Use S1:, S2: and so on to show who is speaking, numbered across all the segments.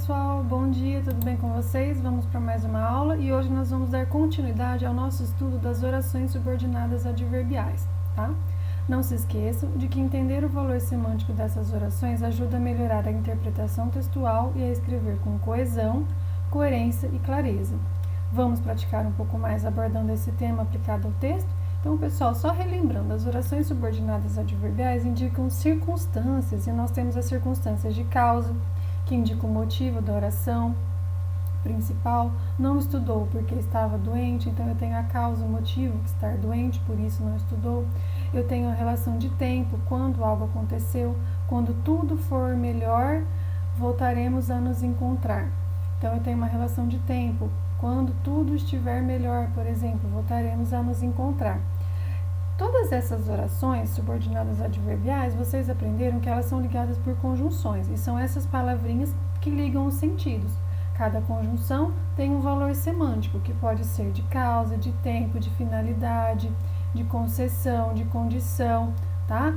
S1: pessoal, bom dia, tudo bem com vocês? Vamos para mais uma aula e hoje nós vamos dar continuidade ao nosso estudo das orações subordinadas adverbiais, tá? Não se esqueçam de que entender o valor semântico dessas orações ajuda a melhorar a interpretação textual e a escrever com coesão, coerência e clareza. Vamos praticar um pouco mais abordando esse tema aplicado ao texto? Então, pessoal, só relembrando, as orações subordinadas adverbiais indicam circunstâncias e nós temos as circunstâncias de causa, que indica o motivo da oração principal. Não estudou porque estava doente, então eu tenho a causa, o motivo de estar doente, por isso não estudou. Eu tenho a relação de tempo, quando algo aconteceu. Quando tudo for melhor, voltaremos a nos encontrar. Então eu tenho uma relação de tempo. Quando tudo estiver melhor, por exemplo, voltaremos a nos encontrar. Todas essas orações subordinadas adverbiais, vocês aprenderam que elas são ligadas por conjunções, e são essas palavrinhas que ligam os sentidos. Cada conjunção tem um valor semântico, que pode ser de causa, de tempo, de finalidade, de concessão, de condição, tá?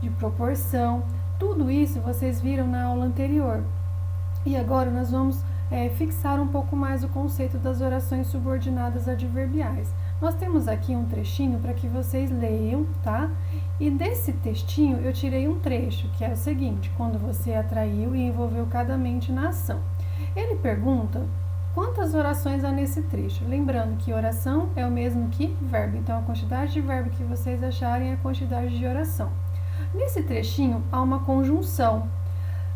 S1: De proporção. Tudo isso vocês viram na aula anterior. E agora nós vamos fixar um pouco mais o conceito das orações subordinadas adverbiais. Nós temos aqui um trechinho para que vocês leiam, tá? E desse textinho eu tirei um trecho, que é o seguinte: quando você atraiu e envolveu cada mente na ação. Ele pergunta quantas orações há nesse trecho. Lembrando que oração é o mesmo que verbo, então a quantidade de verbo que vocês acharem é a quantidade de oração. Nesse trechinho há uma conjunção.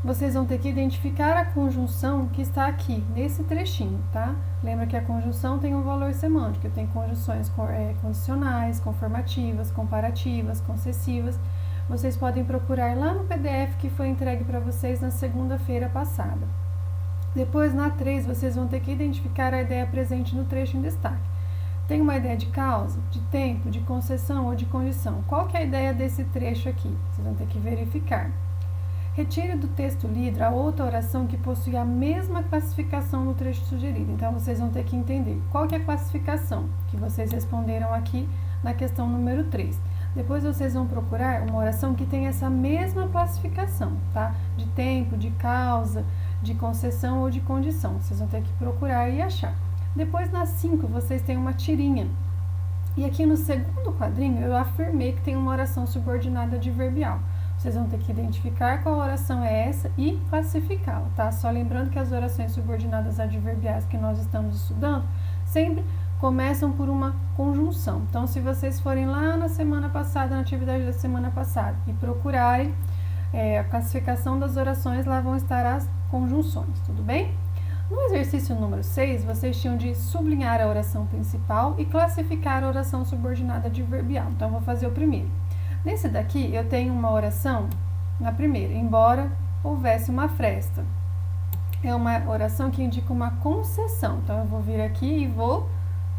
S1: Vocês vão ter que identificar a conjunção que está aqui, nesse trechinho, tá? Lembra que a conjunção tem um valor semântico, tem conjunções condicionais, conformativas, comparativas, concessivas. Vocês podem procurar lá no PDF que foi entregue para vocês na segunda-feira passada. Depois, na 3, vocês vão ter que identificar a ideia presente no trecho em destaque. Tem uma ideia de causa, de tempo, de concessão ou de condição. Qual que é a ideia desse trecho aqui? Vocês vão ter que verificar. Retire do texto lido a outra oração que possui a mesma classificação no trecho sugerido. Então, vocês vão ter que entender qual que é a classificação que vocês responderam aqui na questão número 3. Depois, vocês vão procurar uma oração que tenha essa mesma classificação, tá? De tempo, de causa, de concessão ou de condição. Vocês vão ter que procurar e achar. Depois, na 5, vocês têm uma tirinha. E aqui no segundo quadrinho, eu afirmei que tem uma oração subordinada adverbial. Vocês vão ter que identificar qual oração é essa e classificá-la, tá? Só lembrando que as orações subordinadas adverbiais que nós estamos estudando sempre começam por uma conjunção. Então, se vocês forem lá na semana passada, na atividade da semana passada, e procurarem a classificação das orações, lá vão estar as conjunções, tudo bem? No exercício número 6, vocês tinham de sublinhar a oração principal e classificar a oração subordinada adverbial. Então, eu vou fazer o primeiro. Nesse daqui, eu tenho uma oração na primeira, embora houvesse uma fresta. É uma oração que indica uma concessão. Então, eu vou vir aqui e vou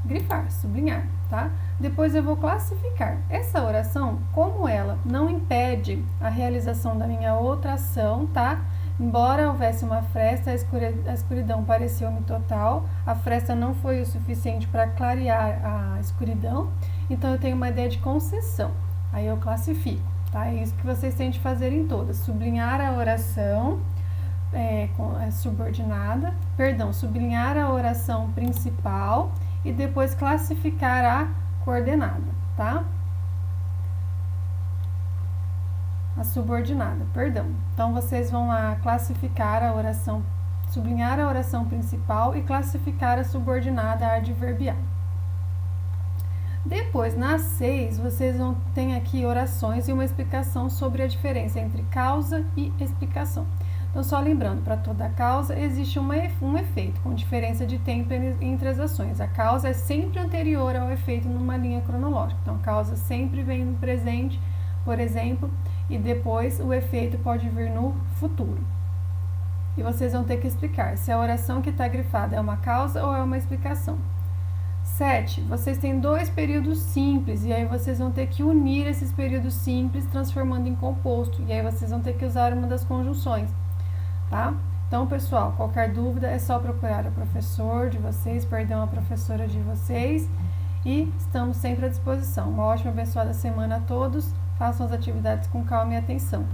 S1: grifar, sublinhar, tá? Depois eu vou classificar. Essa oração, como ela não impede a realização da minha outra ação, tá? Embora houvesse uma fresta, a escuridão pareceu-me total, a fresta não foi o suficiente para clarear a escuridão, então eu tenho uma ideia de concessão. Aí eu classifico, tá? É isso que vocês têm de fazer em todas. Sublinhar a oração subordinada, sublinhar a oração principal e depois classificar a coordenada, tá? A subordinada, perdão. Então, vocês vão lá classificar a oração, sublinhar a oração principal e classificar a subordinada adverbial. Depois, na 6, vocês vão ter aqui orações e uma explicação sobre a diferença entre causa e explicação. Então, só lembrando, para toda causa existe um efeito, com diferença de tempo entre as ações. A causa é sempre anterior ao efeito numa linha cronológica. Então, a causa sempre vem no presente, por exemplo, e depois o efeito pode vir no futuro. E vocês vão ter que explicar se a oração que está grifada é uma causa ou é uma explicação. 7, vocês têm 2 períodos simples, e aí vocês vão ter que unir esses períodos simples, transformando em composto, e aí vocês vão ter que usar uma das conjunções, tá? Então, pessoal, qualquer dúvida é só procurar o professor de vocês, a professora de vocês, e estamos sempre à disposição. Uma ótima e abençoada semana a todos, façam as atividades com calma e atenção.